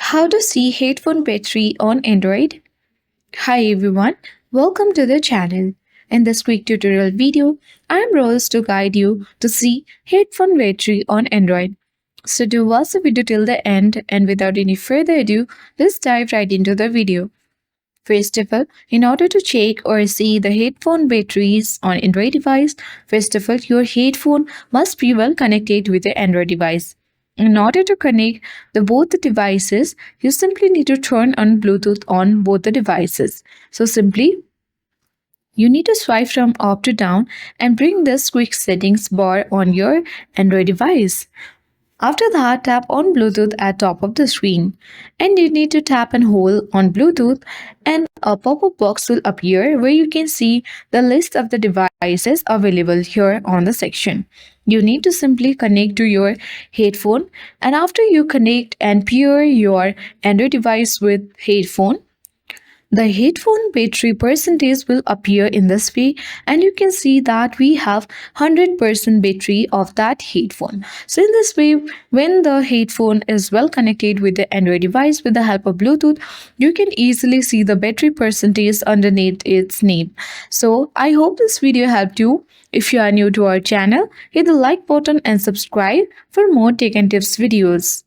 How to see headphone battery on Android? Hi everyone, welcome to the channel. In this quick tutorial video, I am Rose to guide you to see headphone battery on Android. So do watch the video till the end, and without any further ado, let's dive right into the video. First of all, in order to check or see the headphone batteries on Android device, first of all, your headphone must be well connected with the Android device. In order to connect both the devices, you simply need to turn on Bluetooth on both the devices. So simply, you need to swipe from up to down and bring this quick settings bar on your Android device. After that, tap on Bluetooth at top of the screen, and you need to tap and hold on Bluetooth, and a pop-up box will appear where you can see the list of the devices available here on the section. You need to simply connect to your headphone, and after you connect and pair your Android device with headphone, the headphone battery percentage will appear in this way, and you can see that we have 100% battery of that headphone. So in this way, when the headphone is well connected with the Android device with the help of Bluetooth, you can easily see the battery percentage underneath its name. So I hope this video helped you. If you are new to our channel, hit the like button and subscribe for more tech and tips videos.